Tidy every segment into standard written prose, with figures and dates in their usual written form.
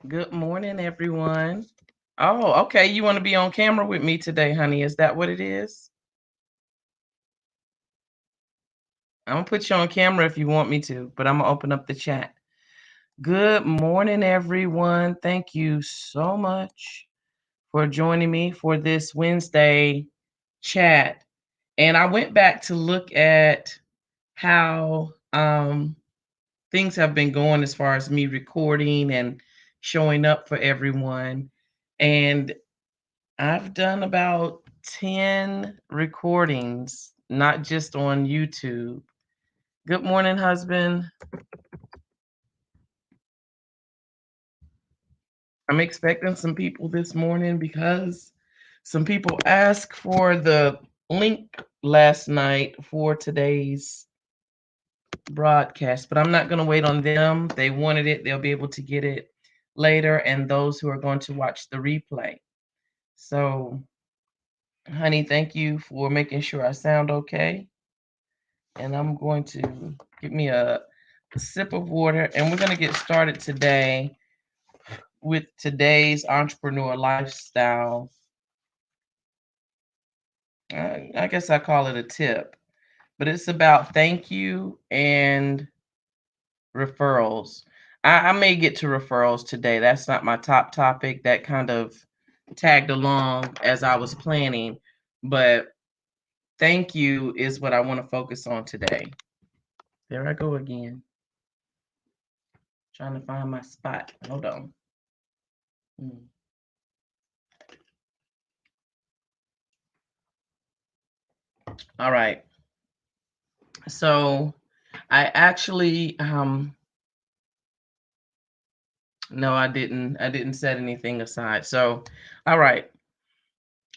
Good morning, everyone. Oh, okay. You want to be on camera with me today, honey? Is that what it is? I'm gonna put you on camera if you want me to, but I'm gonna open up the chat. Good morning, everyone. Thank you so much for joining me for this Wednesday chat. And I went back to look at how things have been going as far as me recording and showing up for everyone. And I've done about 10 recordings, not just on YouTube. Good morning, husband. I'm expecting some people this morning because some people asked for the link last night for today's broadcast, but I'm not going to wait on them. They wanted it, they'll be able to get it later, and those who are going to watch the replay. So, honey, thank you for making sure I sound okay. And I'm going to get me a sip of water, and we're going to get started today with today's entrepreneur lifestyle. I guess I call it a tip, but it's about thank you and referrals. I may get to referrals today. That's not my top topic. That kind of tagged along as I was planning, but thank you is what I want to focus on today. There I go again, trying to find my spot. Hold on. Hmm. All right. So I actually no, I didn't. I didn't set anything aside. So all right.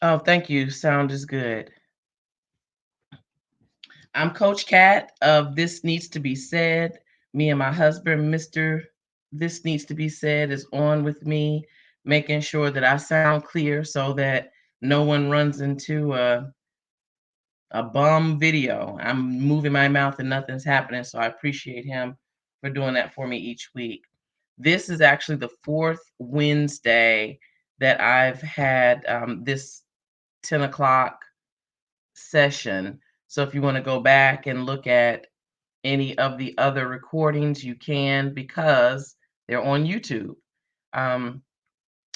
Oh, thank you. Sound is good. I'm Coach Cat of This Needs to Be Said. Me and my husband, Mr. This Needs to Be Said, is on with me, making sure that I sound clear so that no one runs into a bum video. I'm moving my mouth and nothing's happening. So I appreciate him for doing that for me each week. This is actually the fourth Wednesday that I've had this 10 o'clock session. So if you want to go back and look at any of the other recordings, you can because they're on YouTube. Um,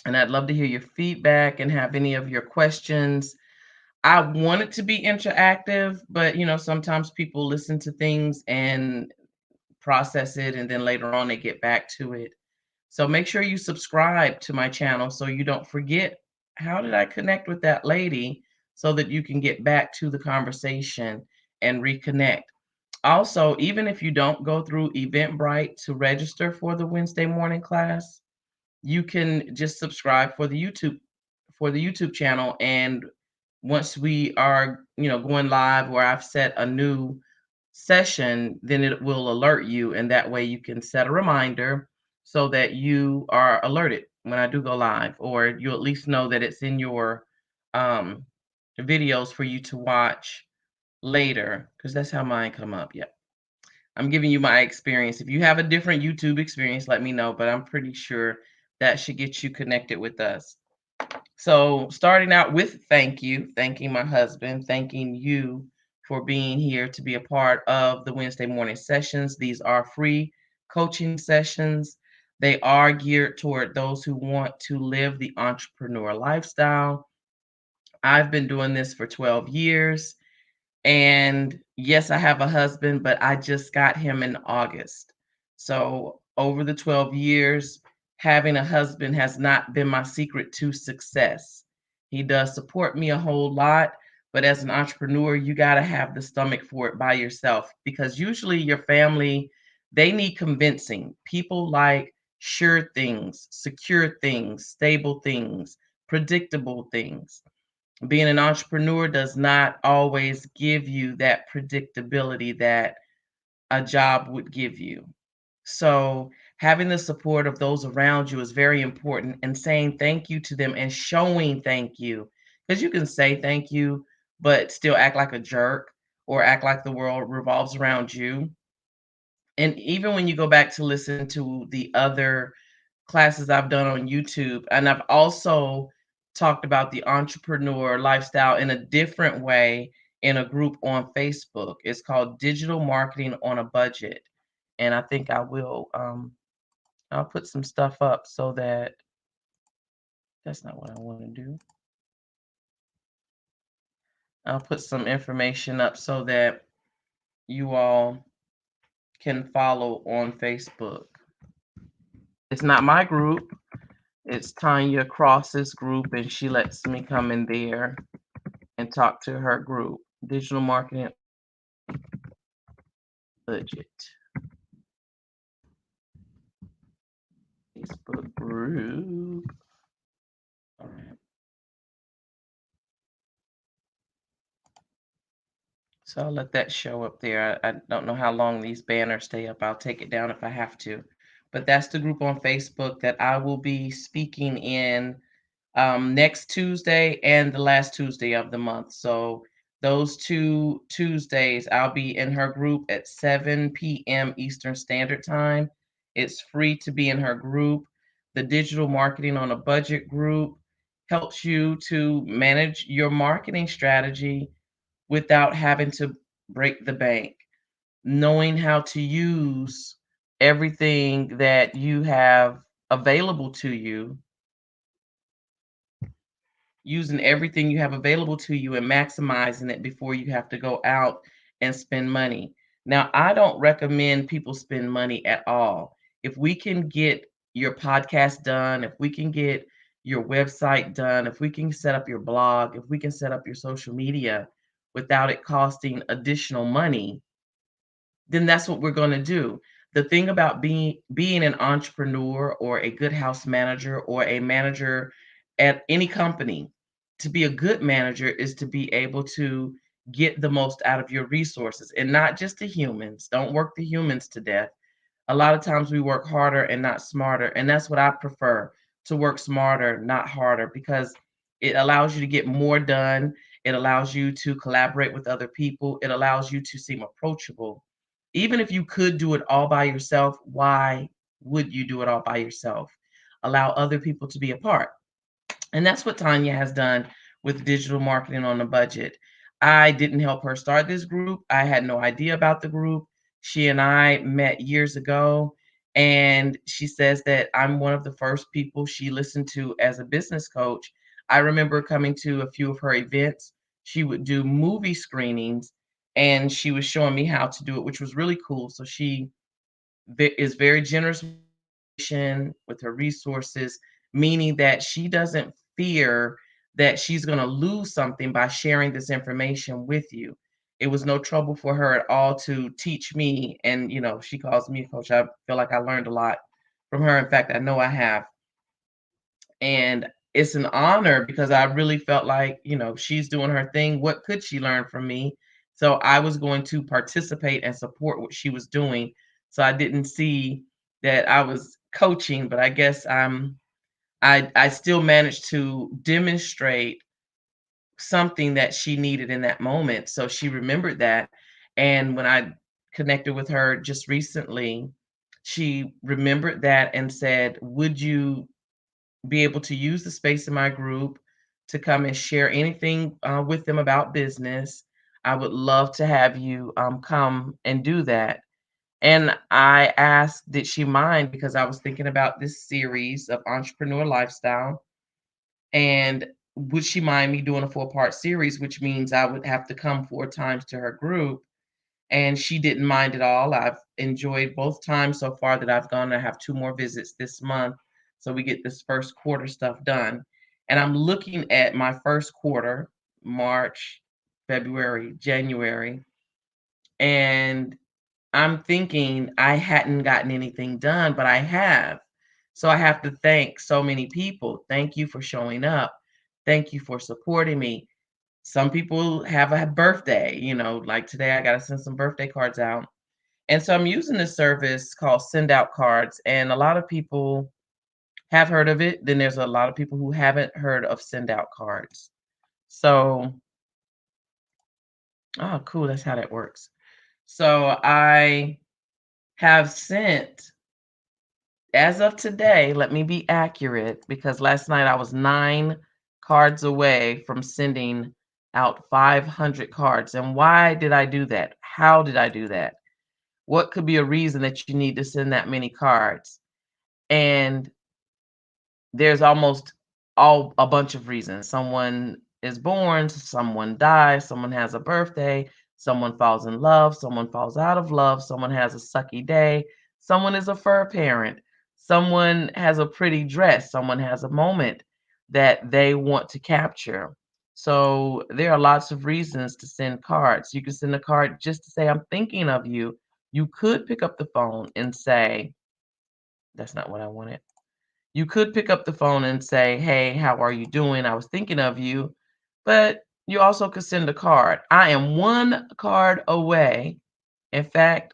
and I'd love to hear your feedback and have any of your questions. I want it to be interactive, but sometimes people listen to things and process it, and then later on they get back to it. So make sure you subscribe to my channel so you don't forget how did I connect with that lady so that you can get back to the conversation and reconnect. Also, even if you don't go through Eventbrite to register for the Wednesday morning class, you can just subscribe for the YouTube channel, and once we are, going live or I've set a new session, then it will alert you, and that way you can set a reminder so that you are alerted when I do go live, or you at least know that it's in your um, videos for you to watch later, because that's how mine come up. Yeah. I'm giving you my experience. If you have a different YouTube experience, let me know, but I'm pretty sure that should get you connected with us. So, starting out with thank you, thanking my husband, thanking you for being here to be a part of the Wednesday morning sessions. These are free coaching sessions. They are geared toward those who want to live the entrepreneur lifestyle. I've been doing this for 12 years. And yes, I have a husband, but I just got him in August. So over the 12 years, having a husband has not been my secret to success. He does support me a whole lot, but as an entrepreneur, you got to have the stomach for it by yourself because usually your family, they need convincing. People like sure things, secure things, stable things, predictable things. Being an entrepreneur does not always give you that predictability that a job would give you. So, having the support of those around you is very important, and saying thank you to them and showing thank you. Because you can say thank you, but still act like a jerk or act like the world revolves around you. And even when you go back to listen to the other classes I've done on YouTube, and I've also talked about the entrepreneur lifestyle in a different way in a group on Facebook. It's called Digital Marketing on a Budget, and I think I will, I'll put some stuff up so that that's not what I wanna do. I'll put some information up so that you all can follow on Facebook. It's not my group, it's Tanya Cross's group, and she lets me come in there and talk to her group. Digital Marketing Budget Facebook group. All right. So I'll let that show up there. I don't know how long these banners stay up. I'll take it down if I have to. But that's the group on Facebook that I will be speaking in next Tuesday and the last Tuesday of the month. So those 2 Tuesdays, I'll be in her group at 7 p.m. Eastern Standard Time. It's free to be in her group. The Digital Marketing on a Budget group helps you to manage your marketing strategy without having to break the bank, knowing how to use everything that you have available to you, using everything you have available to you and maximizing it before you have to go out and spend money. Now, I don't recommend people spend money at all. If we can get your podcast done, if we can get your website done, if we can set up your blog, if we can set up your social media without it costing additional money, then that's what we're going to do. The thing about being an entrepreneur or a good house manager or a manager at any company, to be a good manager is to be able to get the most out of your resources and not just the humans. Don't work the humans to death. A lot of times we work harder and not smarter, and that's what I prefer, to work smarter, not harder, because it allows you to get more done. It allows you to collaborate with other people. It allows you to seem approachable. Even if you could do it all by yourself, why would you do it all by yourself? Allow other people to be a part. And that's what Tanya has done with Digital Marketing on a Budget. I didn't help her start this group. I had no idea about the group. She and I met years ago, and she says that I'm one of the first people she listened to as a business coach. I remember coming to a few of her events. She would do movie screenings, and she was showing me how to do it, which was really cool. So she is very generous with her resources, meaning that she doesn't fear that she's going to lose something by sharing this information with you. It was no trouble for her at all to teach me. And, she calls me a coach. I feel like I learned a lot from her. In fact, I know I have. And it's an honor because I really felt like, she's doing her thing. What could she learn from me? So I was going to participate and support what she was doing. So I didn't see that I was coaching, but I guess I still managed to demonstrate something that she needed in that moment. So she remembered that. And when I connected with her just recently, she remembered that and said, "Would you be able to use the space in my group to come and share anything with them about business? I would love to have you come and do that." And I asked, did she mind? Because I was thinking about this series of entrepreneur lifestyle. And would she mind me doing a 4-part series, which means I would have to come 4 times to her group? And she didn't mind at all. I've enjoyed both times so far that I've gone. I have 2 more visits this month, so we get this first quarter stuff done. And I'm looking at my first quarter, March, February, January, and I'm thinking I hadn't gotten anything done, but I have. So I have to thank so many people. Thank you for showing up. Thank you for supporting me. Some people have a birthday, like today I got to send some birthday cards out. And so I'm using this service called Send Out Cards, and a lot of people have heard of it. Then there's a lot of people who haven't heard of Send Out Cards. So, oh, cool. That's how that works. So I have sent As of today, let me be accurate because last night I was 9 cards away from sending out 500 cards. And why did I do that? How did I do that? What could be a reason that you need to send that many cards? And there's almost all a bunch of reasons. Someone is born, someone dies, someone has a birthday, someone falls in love, someone falls out of love, someone has a sucky day, someone is a fur parent, someone has a pretty dress, someone has a moment that they want to capture. So there are lots of reasons to send cards. You can send a card just to say, I'm thinking of you. You could pick up the phone and say, that's not what I wanted. You could pick up the phone and say, "Hey, how are you doing? I was thinking of you." But you also could send a card. I am one card away. In fact,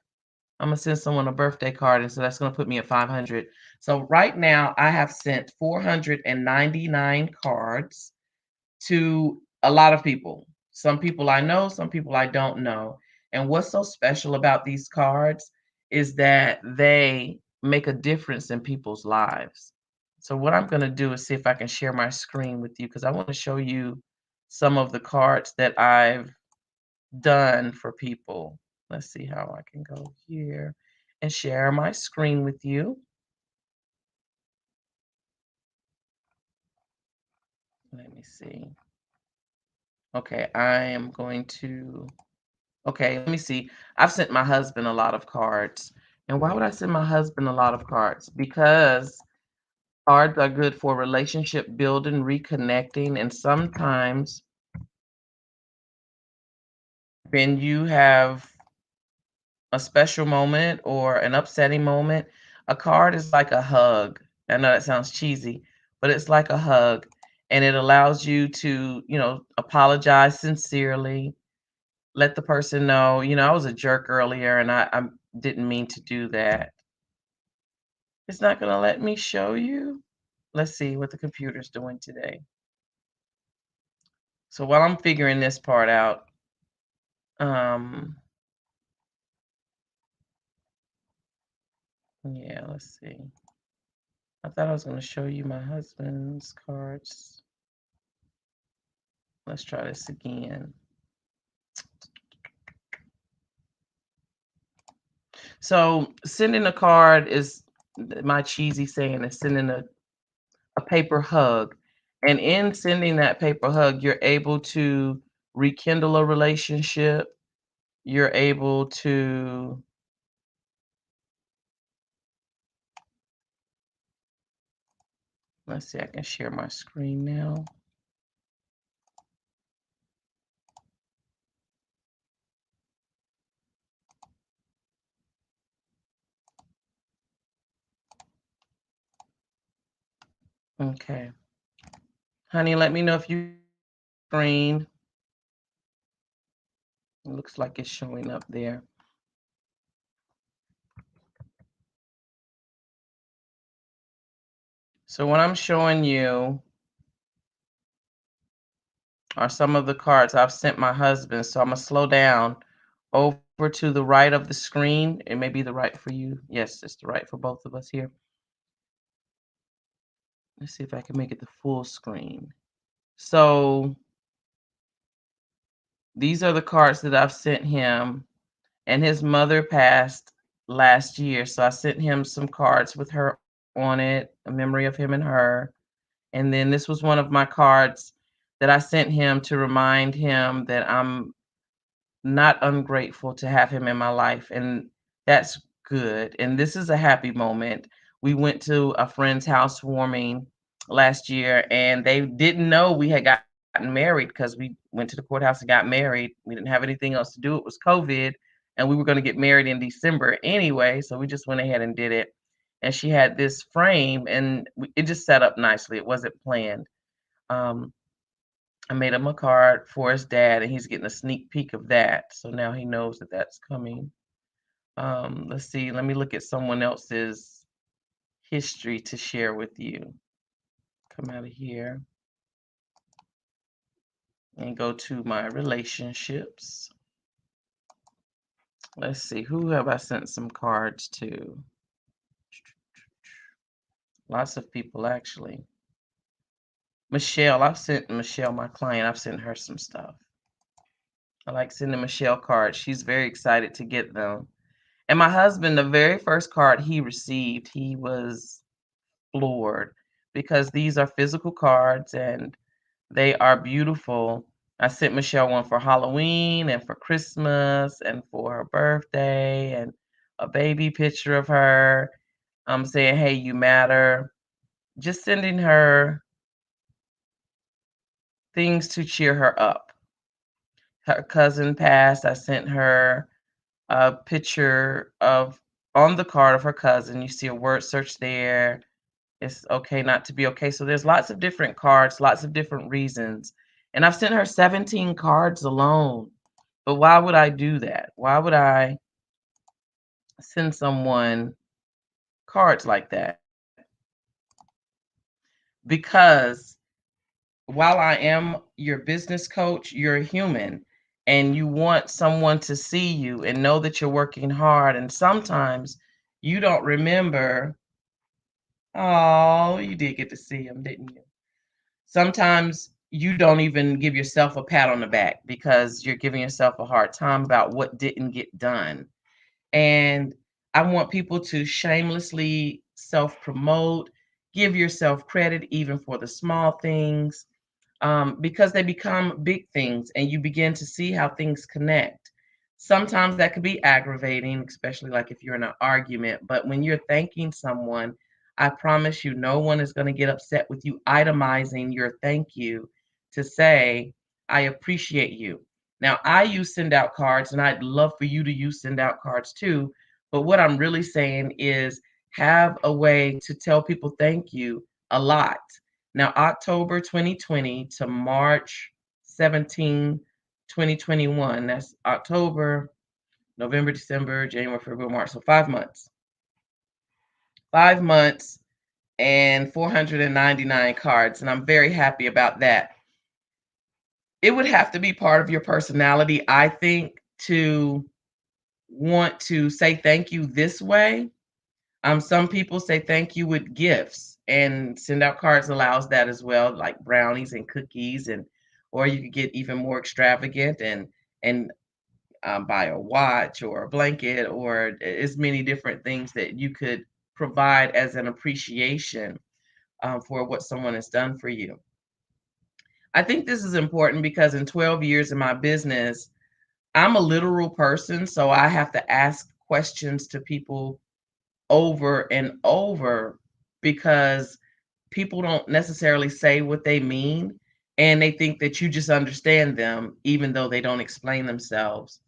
I'm gonna send someone a birthday card, and so that's gonna put me at 500. So right now, I have sent 499 cards to a lot of people. Some people I know, some people I don't know. And what's so special about these cards is that they make a difference in people's lives. So what I'm going to do is see if I can share my screen with you because I want to show you some of the cards that I've done for people. Let's see how I can go here and share my screen with you. Let me see. Okay, I am going to okay, let me see. I've sent my husband a lot of cards. And why would I send my husband a lot of cards? Because cards are good for relationship building, reconnecting, and sometimes when you have a special moment or an upsetting moment, a card is like a hug. I know that sounds cheesy, but it's like a hug and it allows you to, apologize sincerely, let the person know, I was a jerk earlier and I didn't mean to do that. It's not gonna let me show you? Let's see what the computer's doing today. So while I'm figuring this part out, um, yeah, let's see. I thought I was gonna show you my husband's cards. Let's try this again. So sending a card is my cheesy saying is sending a paper hug. And in sending that paper hug, you're able to rekindle a relationship. You're able to, let's see, I can share my screen now. Okay. Honey, let me know if you screen. It looks like it's showing up there. So what I'm showing you are some of the cards I've sent my husband. So I'm gonna slow down over to the right of the screen. It may be the right for you. Yes, it's the right for both of us here. Let's see if I can make it the full screen. So these are the cards that I've sent him, and his mother passed last year. So I sent him some cards with her on it, a memory of him and her. And then this was one of my cards that I sent him to remind him that I'm not ungrateful to have him in my life, and that's good. And this is a happy moment. We went to a friend's housewarming last year, and they didn't know we had gotten married because we went to the courthouse and got married. We didn't have anything else to do. It was COVID, and we were going to get married in December anyway, so we just went ahead and did it. And she had this frame, and it just set up nicely. It wasn't planned. Um, I made him a card for his dad, and he's getting a sneak peek of that. So now he knows that that's coming. Let's see. Let me look at someone else's history to share with you. Come out of here and go to my relationships. Let's see. Who have I sent some cards to? Lots of people actually. Michelle, I've sent Michelle, my client, I've sent her some stuff. I like sending Michelle cards. She's very excited to get them. And my husband, the very first card he received, he was floored because these are physical cards and they are beautiful. I sent Michelle one for Halloween and for Christmas and for her birthday and a baby picture of her. I'm saying, hey, you matter. Just sending her things to cheer her up. Her cousin passed. I sent her a picture of on the card of her cousin. You see a word search there. It's okay not to be okay. So there's lots of different cards, lots of different reasons. And I've sent her 17 cards alone. But why would I do that? Why would I send someone cards like that? Because while I am your business coach, you're a human and you want someone to see you and know that you're working hard. And sometimes you don't remember. Oh, you did get to see him, didn't you? Sometimes you don't even give yourself a pat on the back because you're giving yourself a hard time about what didn't get done. And I want people to shamelessly self promote, give yourself credit even for the small things, because they become big things and you begin to see how things connect. Sometimes that could be aggravating, especially like if you're in an argument. But when you're thanking someone, I promise you, no one is going to get upset with you itemizing your thank you to say, I appreciate you. Now, I use send out cards and I'd love for you to use send out cards too. But what I'm really saying is have a way to tell people thank you a lot. Now, October 2020 to March 17, 2021, that's October, November, December, January, February, March. So 5 months. 5 months and 499 cards. And I'm very happy about that. It would have to be part of your personality, I think, to want to say thank you this way. Some people say thank you with gifts, and send out cards allows that as well, like brownies and cookies, and or you could get even more extravagant and buy a watch or a blanket or as many different things that you could provide as an appreciation for what someone has done for you. I think this is important because in 12 years in my business, I'm a literal person, so I have to ask questions to people over and over because people don't necessarily say what they mean and they think that you just understand them even though they don't explain themselves.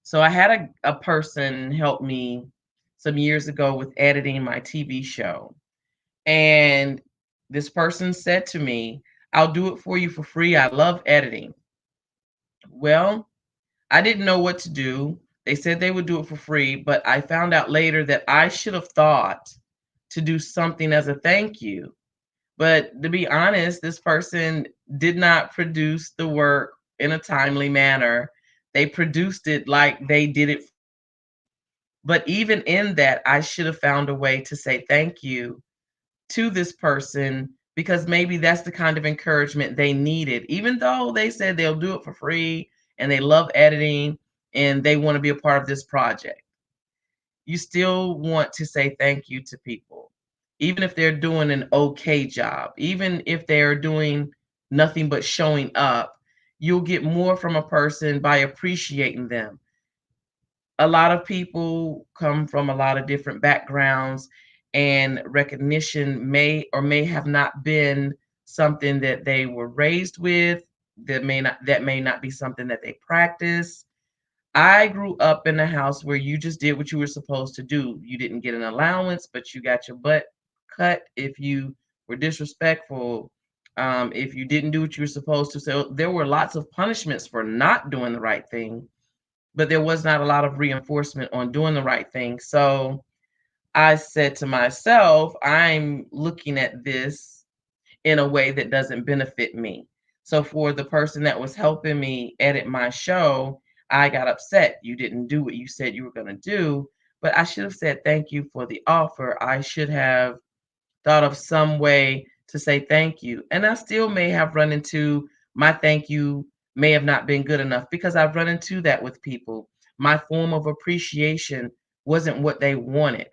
So I had a person help me some years ago with editing my TV show. And this person said to me, I'll do it for you for free. I love editing. Well, I didn't know what to do. They said they would do it for free, but I found out later that I should have thought to do something as a thank you. But to be honest, this person did not produce the work in a timely manner. They produced it like they did it for free. But even in that, I should have found a way to say thank you to this person because maybe that's the kind of encouragement they needed. Even though they said they'll do it for free and they love editing and they want to be a part of this project, you still want to say thank you to people, even if they're doing an okay job, even if they're doing nothing but showing up. You'll get more from a person by appreciating them. A lot of people come from a lot of different backgrounds, and recognition may or may have not been something that they were raised with, that may not be something that they practice. I grew up in a house where you just did what you were supposed to do. You didn't get an allowance, but you got your butt cut if you were disrespectful, if you didn't do what you were supposed to. So there were lots of punishments for not doing the right thing, but there was not a lot of reinforcement on doing the right thing. So I said to myself, I'm looking at this in a way that doesn't benefit me. So for the person that was helping me edit my show, I got upset. You didn't do what you said you were going to do, but I should have said thank you for the offer. I should have thought of some way to say thank you. And I still may have run into my thank you may have not been good enough because I've run into that with people. My form of appreciation wasn't what they wanted.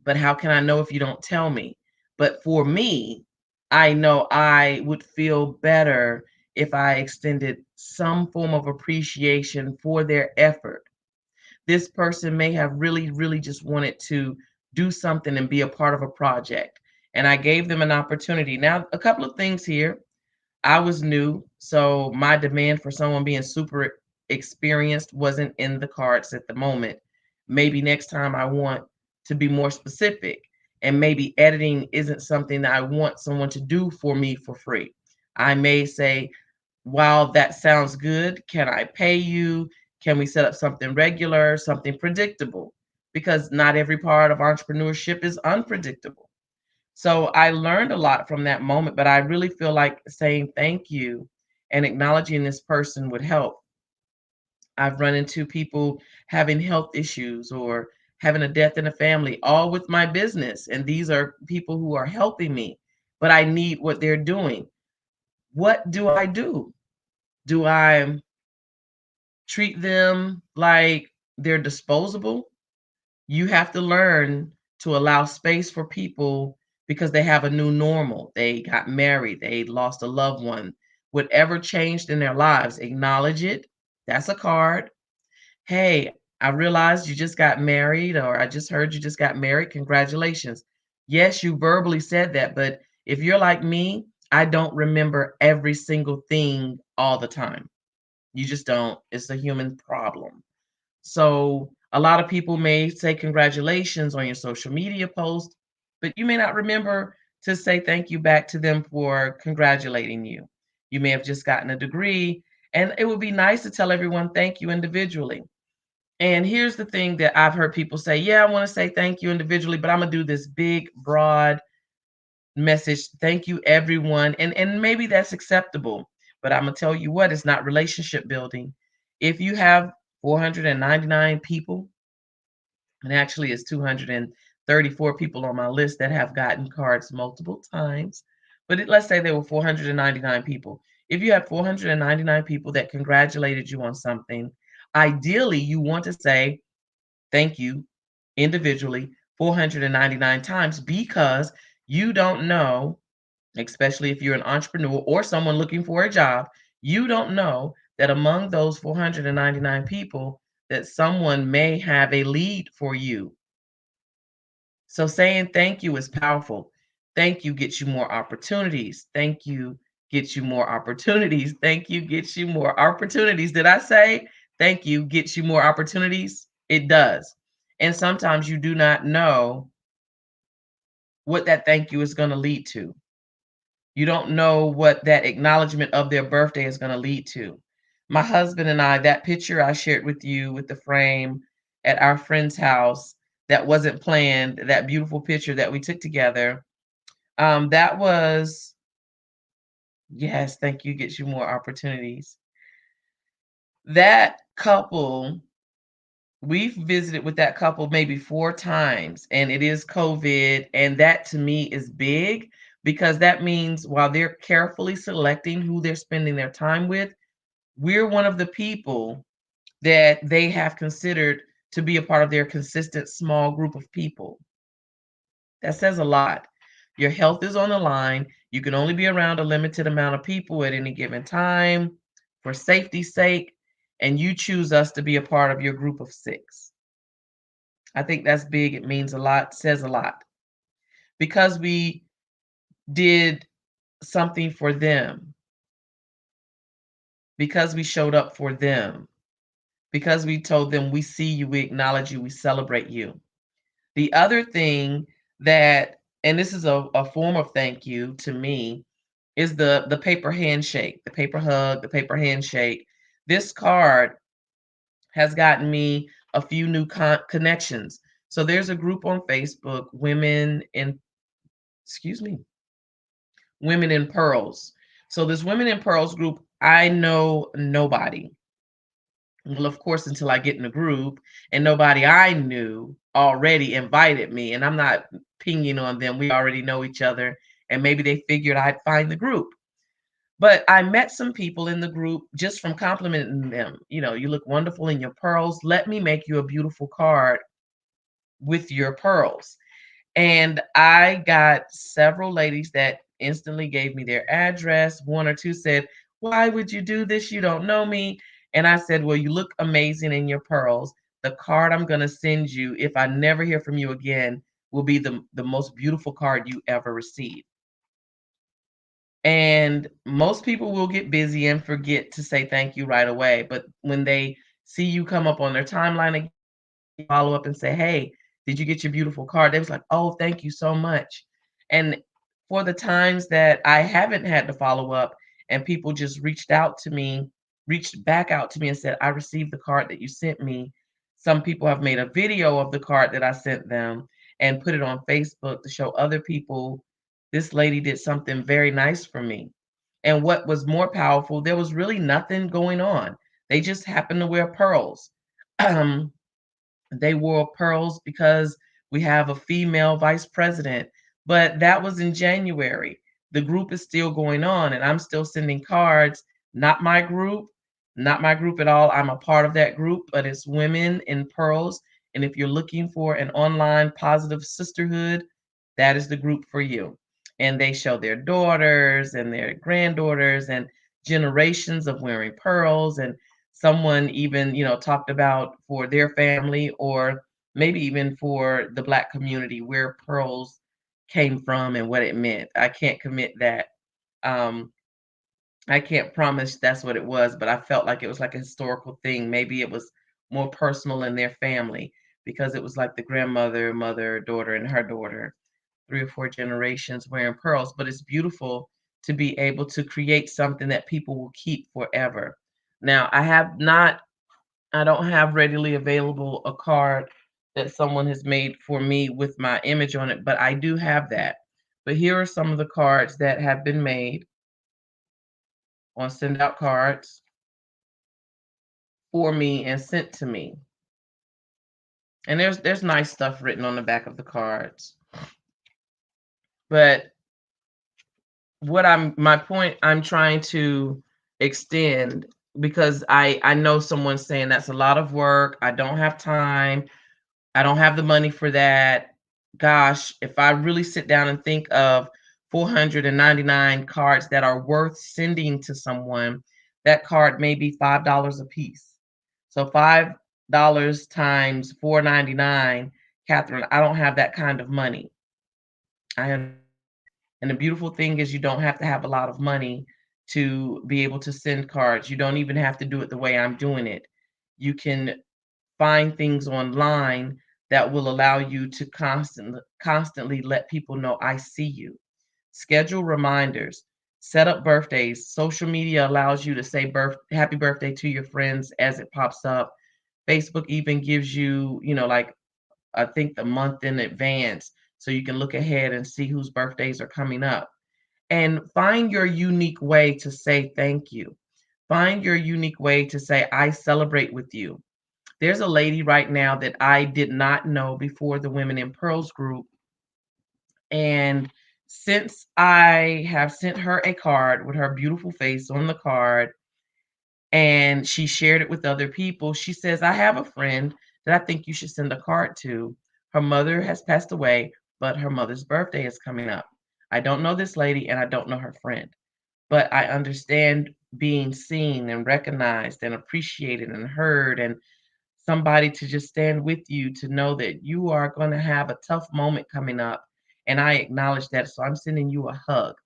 But how can I know if you don't tell me? But for me, I know I would feel better if I extended some form of appreciation for their effort. This person may have really, really just wanted to do something and be a part of a project. And I gave them an opportunity. Now, a couple of things here. I was new, so my demand for someone being super experienced wasn't in the cards at the moment. Maybe next time I want to be more specific, and maybe editing isn't something that I want someone to do for me for free. I may say, while that sounds good, can I pay you? Can we set up something regular, something predictable? Because not every part of entrepreneurship is unpredictable. So I learned a lot from that moment, but I really feel like saying thank you and acknowledging this person would help. I've run into people having health issues or having a death in the family, all with my business. And these are people who are helping me, but I need what they're doing. What do I do? Do I treat them like they're disposable? You have to learn to allow space for people because they have a new normal. They got married, they lost a loved one. Whatever changed in their lives, acknowledge it. That's a card. Hey, I realized you just got married, or I just heard you just got married. Congratulations. Yes, you verbally said that, but if you're like me, I don't remember every single thing all the time. You just don't. It's a human problem. So a lot of people may say congratulations on your social media post, but you may not remember to say thank you back to them for congratulating you. You may have just gotten a degree, and it would be nice to tell everyone thank you individually. And here's the thing that I've heard people say, yeah, I want to say thank you individually, but I'm going to do this big, broad message. Thank you, everyone. And maybe that's acceptable. But I'm going to tell you what, it's not relationship building. If you have 499 people, and actually it's 234 people on my list that have gotten cards multiple times, but let's say there were 499 people. If you have 499 people that congratulated you on something, ideally you want to say thank you individually 499 times because you don't know, especially if you're an entrepreneur or someone looking for a job, you don't know that among those 499 people that someone may have a lead for you. So saying thank you is powerful. Thank you gets you more opportunities. Thank you gets you more opportunities. Thank you gets you more opportunities. Did I say thank you gets you more opportunities? It does. And sometimes you do not know what that thank you is going to lead to. You don't know what that acknowledgement of their birthday is going to lead to. My husband and I, that picture I shared with you with the frame at our friend's house that wasn't planned, that beautiful picture that we took together, that was, yes, thank you, gets you more opportunities. That couple, we've visited with that couple maybe 4 times, and it is COVID. And that to me is big because that means while they're carefully selecting who they're spending their time with, we're one of the people that they have considered to be a part of their consistent small group of people. That says a lot. Your health is on the line. You can only be around a limited amount of people at any given time for safety's sake, and you choose us to be a part of your group of 6. I think that's big. It means a lot, says a lot. Because we did something for them, because we showed up for them, because we told them we see you, we acknowledge you, we celebrate you. The other thing that, and this is a form of thank you to me, is the paper handshake, the paper hug, the paper handshake. This card has gotten me a few new connections. So there's a group on Facebook, excuse me, Women in Pearls. So this Women in Pearls group, I know nobody. Well, of course, until I get in the group, and nobody I knew already invited me, and I'm not pinging on them. We already know each other, and maybe they figured I'd find the group. But I met some people in the group just from complimenting them. You look wonderful in your pearls. Let me make you a beautiful card with your pearls. And I got several ladies that instantly gave me their address. One or two said, "Why would you do this? You don't know me." And I said, "Well, you look amazing in your pearls. The card I'm going to send you, if I never hear from you again, will be the most beautiful card you ever receive." And most people will get busy and forget to say thank you right away. But when they see you come up on their timeline again, follow up and say, "Hey, did you get your beautiful card?" They was like, "Oh, thank you so much." And for the times that I haven't had to follow up and people just reached back out to me and said, "I received the card that you sent me." Some people have made a video of the card that I sent them and put it on Facebook to show other people, this lady did something very nice for me. And what was more powerful, there was really nothing going on. They just happened to wear pearls. Um, they wore pearls because we have a female vice president, but that was in January. The group is still going on, and I'm still sending cards. Not my group at all. I'm a part of that group, but it's Women in Pearls. And if you're looking for an online positive sisterhood, that is the group for you. And they show their daughters and their granddaughters and generations of wearing pearls. And someone even, talked about for their family or maybe even for the Black community where pearls came from and what it meant. I can't commit that. Um, I can't promise that's what it was, but I felt like it was like a historical thing. Maybe it was more personal in their family because it was like the grandmother, mother, daughter, and her daughter, 3 or 4 generations wearing pearls. But it's beautiful to be able to create something that people will keep forever. Now, I don't have readily available a card that someone has made for me with my image on it, but I do have that. But here are some of the cards that have been made on send out cards for me and sent to me. And there's nice stuff written on the back of the cards. But my point I'm trying to extend, because I know someone's saying that's a lot of work. I don't have time. I don't have the money for that. Gosh, if I really sit down and think of 499 cards that are worth sending to someone, that card may be $5 a piece. So $5 times 499, Catherine, I don't have that kind of money. And the beautiful thing is you don't have to have a lot of money to be able to send cards. You don't even have to do it the way I'm doing it. You can find things online that will allow you to constantly let people know I see you. Schedule reminders, set up birthdays. Social media allows you to say happy birthday to your friends as it pops up. Facebook even gives you, like I think the month in advance so you can look ahead and see whose birthdays are coming up. And find your unique way to say thank you. Find your unique way to say I celebrate with you. There's a lady right now that I did not know before the Women in Pearls group. And since I have sent her a card with her beautiful face on the card and she shared it with other people, she says, "I have a friend that I think you should send a card to. Her mother has passed away, but her mother's birthday is coming up. I don't know this lady and I don't know her friend, but I understand being seen and recognized and appreciated and heard, and somebody to just stand with you to know that you are going to have a tough moment coming up. And I acknowledge that. So I'm sending you a hug."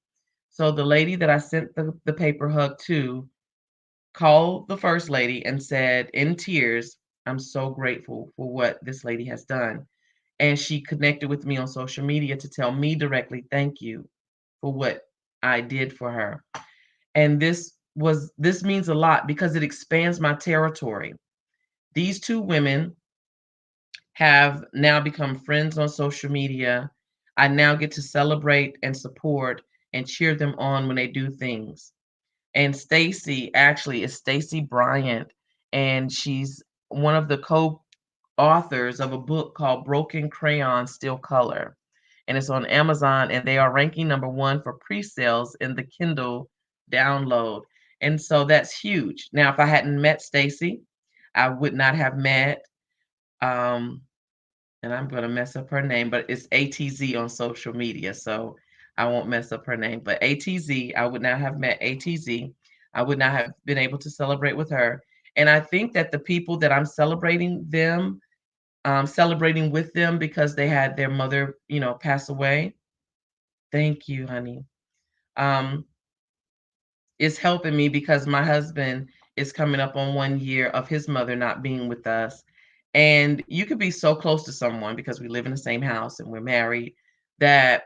So the lady that I sent the paper hug to called the first lady and said in tears, "I'm so grateful for what this lady has done." And she connected with me on social media to tell me directly, "Thank you for what I did for her." And this means a lot because it expands my territory. These two women have now become friends on social media. I now get to celebrate and support and cheer them on when they do things. And Stacy actually is Stacy Bryant, and she's one of the authors of a book called Broken Crayon Still Color, and it's on Amazon, and they are ranking number one for pre-sales in the Kindle download. And so that's huge. Now, if I hadn't met Stacy, I would not have met, um, and I'm going to mess up her name, but it's ATZ on social media, so I won't mess up her name. But ATZ, I would not have met ATZ. I would not have been able to celebrate with her. And I think that the people that I'm celebrating with them because they had their mother, pass away. Thank you, honey. Um, is helping me because my husband is coming up on 1 year of his mother not being with us. And you could be so close to someone because we live in the same house and we're married that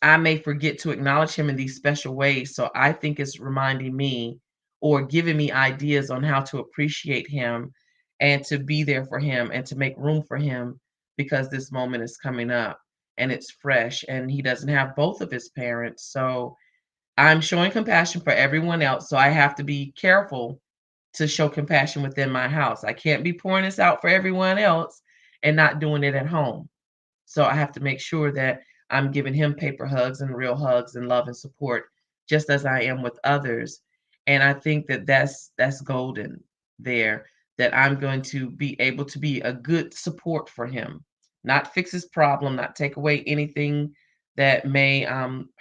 I may forget to acknowledge him in these special ways. So I think it's reminding me or giving me ideas on how to appreciate him and to be there for him and to make room for him because this moment is coming up and it's fresh and he doesn't have both of his parents. So I'm showing compassion for everyone else. So I have to be careful to show compassion within my house. I can't be pouring this out for everyone else and not doing it at home. So I have to make sure that I'm giving him paper hugs and real hugs and love and support just as I am with others. And I think that that's golden there, that I'm going to be able to be a good support for him, not fix his problem, not take away anything that may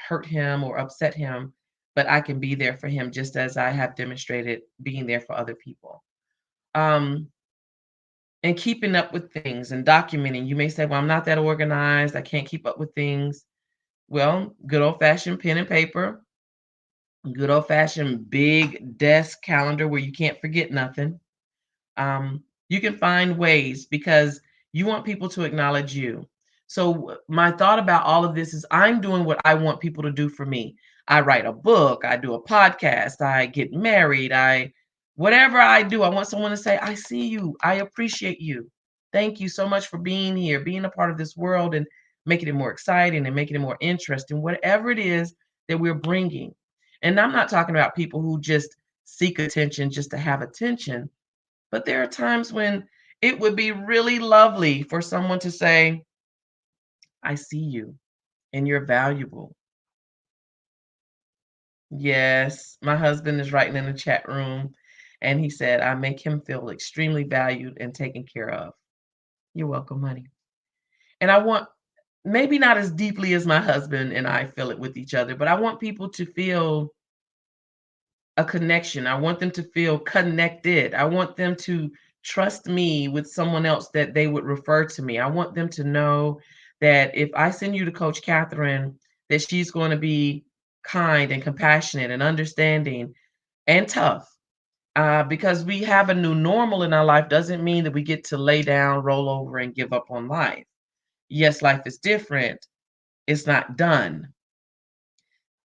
hurt him or upset him, but I can be there for him just as I have demonstrated being there for other people. Um, and keeping up with things and documenting. You may say, well, I'm not that organized. I can't keep up with things. Well, good old fashioned pen and paper, good old fashioned big desk calendar where you can't forget nothing. You can find ways because you want people to acknowledge you. So my thought about all of this is I'm doing what I want people to do for me. I write a book, I do a podcast, I get married, I whatever I do, I want someone to say, I see you, I appreciate you. Thank you so much for being here, being a part of this world and making it more exciting and making it more interesting, whatever it is that we're bringing. And I'm not talking about people who just seek attention just to have attention, but there are times when it would be really lovely for someone to say, I see you and you're valuable. Yes, my husband is writing in the chat room and he said, I make him feel extremely valued and taken care of. You're welcome, honey. And I want, maybe not as deeply as my husband and I feel it with each other, but I want people to feel a connection. I want them to feel connected. I want them to trust me with someone else that they would refer to me. I want them to know that if I send you to Coach Catherine, that she's going to be kind and compassionate and understanding and tough. Because we have a new normal in our life doesn't mean that we get to lay down, roll over, and give up on life. Yes, life is different. It's not done.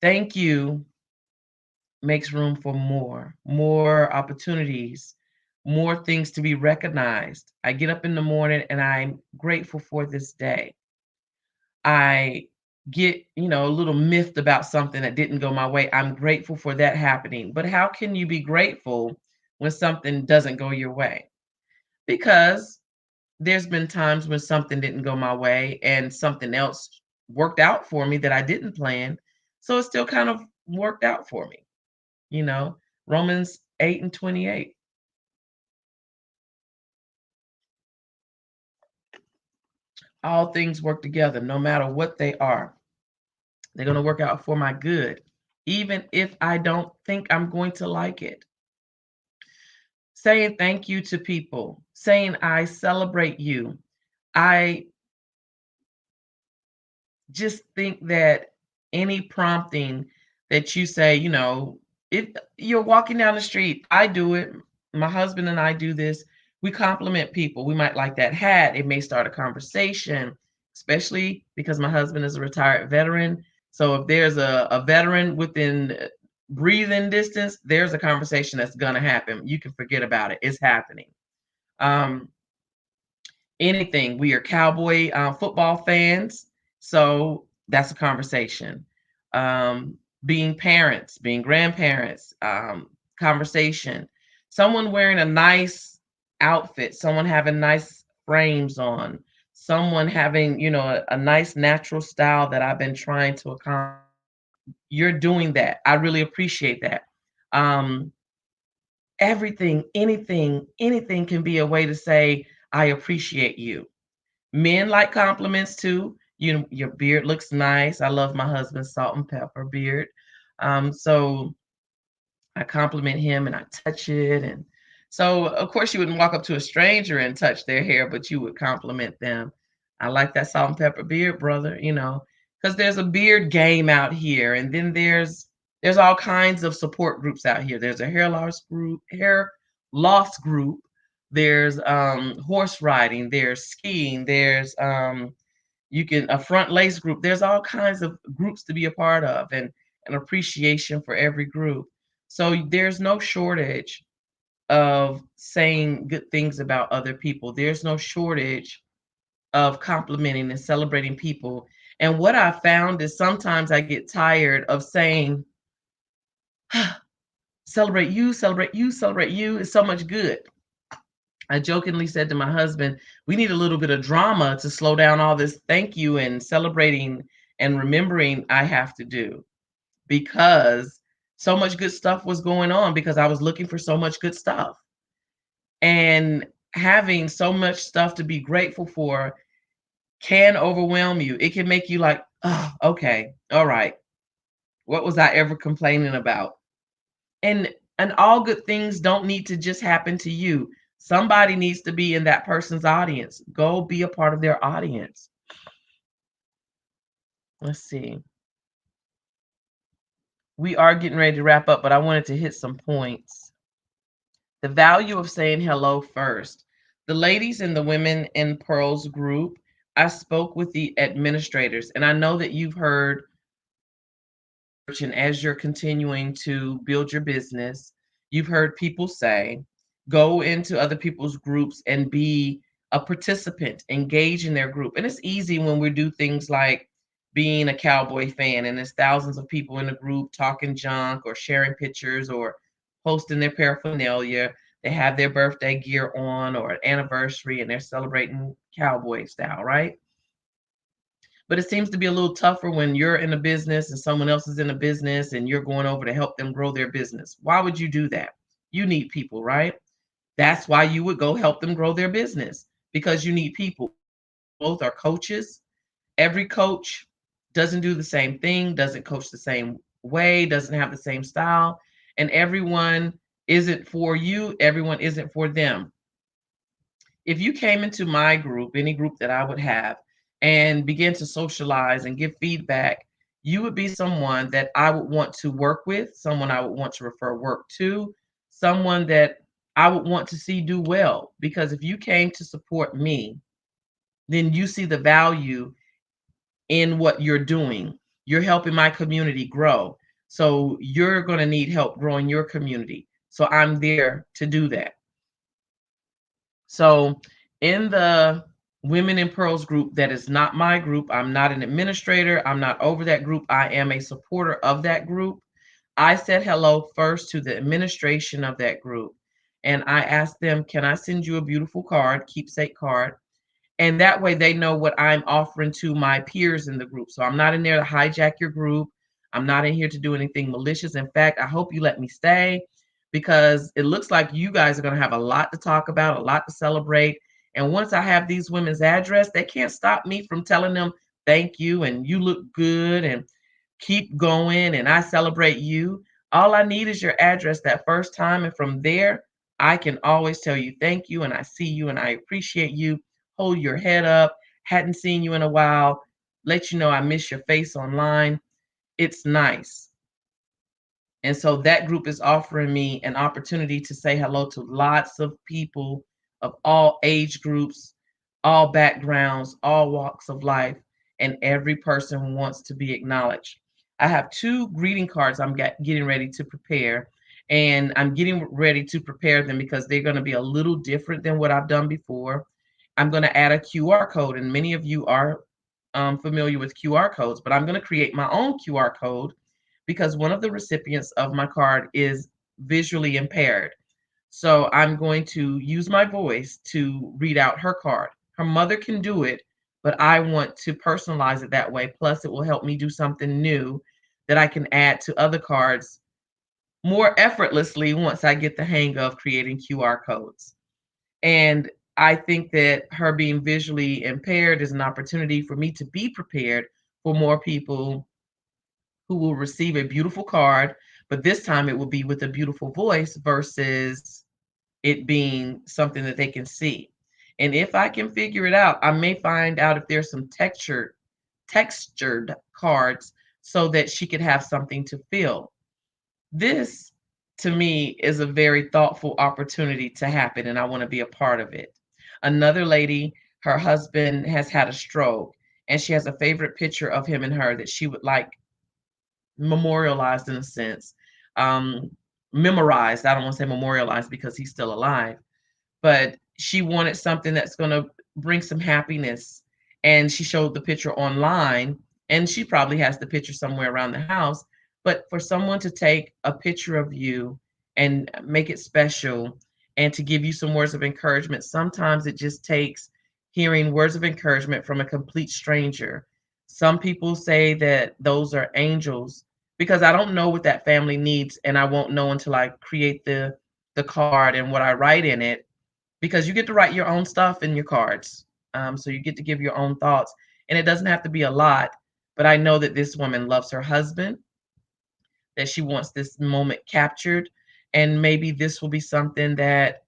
Thank you makes room for more opportunities, more things to be recognized. I get up in the morning and I'm grateful for this day. I get, a little miffed about something that didn't go my way. I'm grateful for that happening. But how can you be grateful when something doesn't go your way? Because there's been times when something didn't go my way and something else worked out for me that I didn't plan. So it still kind of worked out for me. You know, Romans 8 and 28. All things work together, no matter what they are. They're going to work out for my good, even if I don't think I'm going to like it. Saying thank you to people, saying I celebrate you. I just think that any prompting that you say, if you're walking down the street, I do it. My husband and I do this. We compliment people. We might like that hat. It may start a conversation, especially because my husband is a retired veteran. So if there's a veteran within breathing distance, there's a conversation that's going to happen. You can forget about it. It's happening. Um, Anything. We are cowboy football fans, so that's a conversation. Being parents, being grandparents, conversation. Someone wearing a nice outfit, someone having nice frames on, someone having, a nice natural style that I've been trying to accomplish. You're doing that. I really appreciate that. Um, Everything, anything can be a way to say, I appreciate you. Men like compliments too. Your beard looks nice. I love my husband's salt and pepper beard. So I compliment him and I touch it. And so, of course, you wouldn't walk up to a stranger and touch their hair, but you would compliment them. I like that salt and pepper beard, brother, because there's a beard game out here. And then there's all kinds of support groups out here. There's a hair loss group. There's horse riding, there's skiing, there's you can a front lace group. There's all kinds of groups to be a part of, and an appreciation for every group. So there's no shortage of saying good things about other people. There's no shortage of complimenting and celebrating people. And what I found is sometimes I get tired of saying, celebrate you, celebrate you, celebrate you. It's so much good. I jokingly said to my husband, we need a little bit of drama to slow down all this thank you and celebrating and remembering I have to do, because so much good stuff was going on, because I was looking for so much good stuff. And having so much stuff to be grateful for can overwhelm you. It can make you like, oh, okay, all right. What was I ever complaining about? And and all good things don't need to just happen to you. Somebody needs to be in that person's audience. Go be a part of their audience. Let's see. We are getting ready to wrap up, but I wanted to hit some points. The value of saying hello first. The ladies in the Women in Pearls group, I spoke with the administrators, and I know that you've heard, and as you're continuing to build your business, you've heard people say, go into other people's groups and be a participant, engage in their group. And it's easy when we do things like being a Cowboy fan and there's thousands of people in the group talking junk or sharing pictures or posting their paraphernalia. They have their birthday gear on or an anniversary and they're celebrating cowboy style, right? But it seems to be a little tougher when you're in a business and someone else is in a business and you're going over to help them grow their business. Why would you do that? You need people, right? That's why you would go help them grow their business, because you need people. Both are coaches. Every coach doesn't do the same thing, doesn't coach the same way, doesn't have the same style, and everyone isn't for you, everyone isn't for them. If you came into my group, any group that I would have, and begin to socialize and give feedback, you would be someone that I would want to work with, someone I would want to refer work to, someone that I would want to see do well. Because if you came to support me, then you see the value in what you're doing. You're helping my community grow. So you're going to need help growing your community. So I'm there to do that. So in the Women in Pearls group, that is not my group. I'm not an administrator. I'm not over that group. I am a supporter of that group. I said hello first to the administration of that group. And I asked them, can I send you a beautiful card, keepsake card? And that way they know what I'm offering to my peers in the group. So I'm not in there to hijack your group. I'm not in here to do anything malicious. In fact, I hope you let me stay, because it looks like you guys are going to have a lot to talk about, a lot to celebrate. And once I have these women's address, they can't stop me from telling them thank you and you look good and keep going and I celebrate you. All I need is your address that first time. And from there, I can always tell you thank you and I see you and I appreciate you. Hold your head up. Hadn't seen you in a while. Let you know I miss your face online. It's nice. And so that group is offering me an opportunity to say hello to lots of people of all age groups, all backgrounds, all walks of life, and every person who wants to be acknowledged. I have two greeting cards I'm getting ready to prepare, and I'm getting ready to prepare them because they're going to be a little different than what I've done before. I'm going to add a QR code, and many of you are familiar with QR codes, but I'm going to create my own QR code because one of the recipients of my card is visually impaired. So I'm going to use my voice to read out her card. Her mother can do it, but I want to personalize it that way. Plus, it will help me do something new that I can add to other cards more effortlessly once I get the hang of creating QR codes. And I think that her being visually impaired is an opportunity for me to be prepared for more people who will receive a beautiful card, but this time it will be with a beautiful voice versus it being something that they can see. And if I can figure it out, I may find out if there's some textured cards so that she could have something to fill. This to me is a very thoughtful opportunity to happen, and I want to be a part of it. Another lady, her husband has had a stroke, and she has a favorite picture of him and her that she would like memorialized in a sense, um, memorized. I don't want to say memorialized because he's still alive, but she wanted something that's going to bring some happiness. And she showed the picture online, and she probably has the picture somewhere around the house. But for someone to take a picture of you and make it special and to give you some words of encouragement, sometimes it just takes hearing words of encouragement from a complete stranger. Some people say that those are angels because I don't know what that family needs, and I won't know until I create the card and what I write in it, because you get to write your own stuff in your cards. So you get to give your own thoughts, and it doesn't have to be a lot. But I know that this woman loves her husband, that she wants this moment captured, and maybe this will be something that,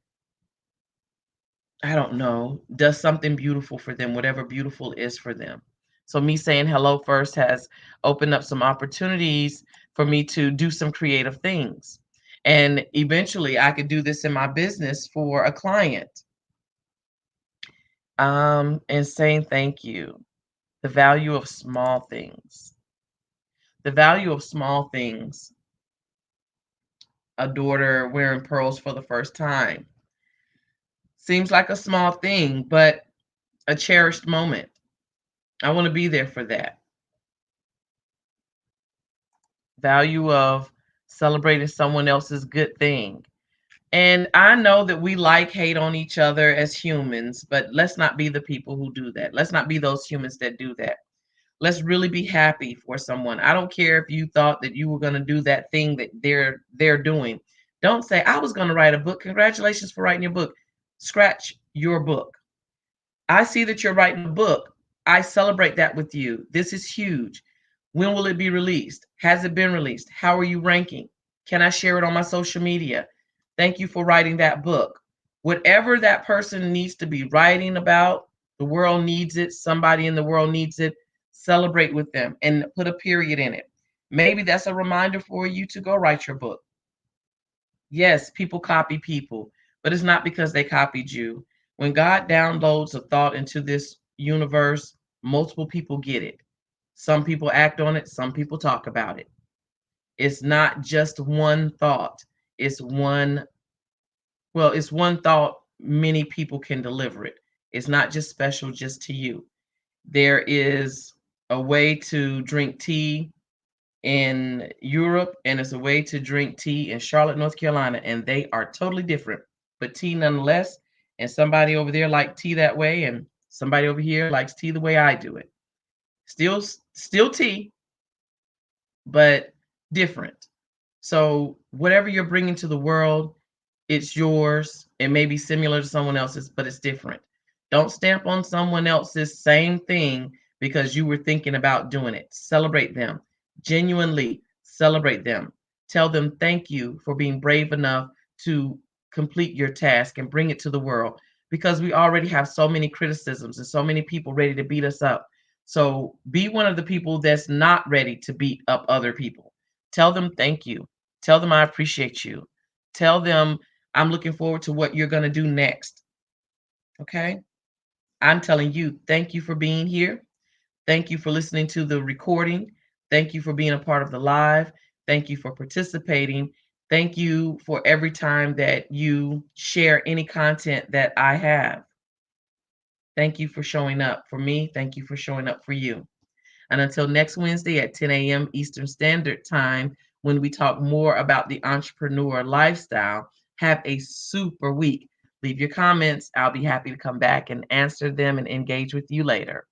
I don't know, does something beautiful for them, whatever beautiful is for them. So me saying hello first has opened up some opportunities for me to do some creative things. And eventually I could do this in my business for a client. And saying thank you. The value of small things. The value of small things. A daughter wearing pearls for the first time. Seems like a small thing, but a cherished moment. I want to be there for that. Value of celebrating someone else's good thing. And I know that we like hate on each other as humans, but let's not be the people who do that. Let's not be those humans that do that. Let's really be happy for someone. I don't care if you thought that you were going to do that thing that they're doing. Don't say I was going to write a book. Congratulations for writing your book. Scratch your book. I see that you're writing a book. I celebrate that with you. This is huge. When will it be released? Has it been released? How are you ranking? Can I share it on my social media? Thank you for writing that book. Whatever that person needs to be writing about, the world needs it, somebody in the world needs it, celebrate with them and put a period in it. Maybe that's a reminder for you to go write your book. Yes, people copy people, but it's not because they copied you. When God downloads a thought into this universe, multiple people get it. Some people act on it, some people talk about it. It's not just one thought. It's one, well, it's one thought, many people can deliver it. It's not just special just to you. There is a way to drink tea in Europe, and it's a way to drink tea in Charlotte, North Carolina, and they are totally different, but tea nonetheless. And somebody over there likes tea that way, and somebody over here likes tea the way I do it. Still tea, but different. So whatever you're bringing to the world, it's yours. It may be similar to someone else's, but it's different. Don't stamp on someone else's same thing because you were thinking about doing it. Celebrate them. Genuinely celebrate them. Tell them thank you for being brave enough to complete your task and bring it to the world, because we already have so many criticisms and so many people ready to beat us up. So be one of the people that's not ready to beat up other people. Tell them thank you. Tell them I appreciate you. Tell them I'm looking forward to what you're going to do next. Okay. I'm telling you, thank you for being here. Thank you for listening to the recording. Thank you for being a part of the live. Thank you for participating. Thank you for every time that you share any content that I have. Thank you for showing up for me. Thank you for showing up for you. And until next Wednesday at 10 a.m. Eastern Standard Time, when we talk more about the entrepreneur lifestyle, have a super week. Leave your comments. I'll be happy to come back and answer them and engage with you later.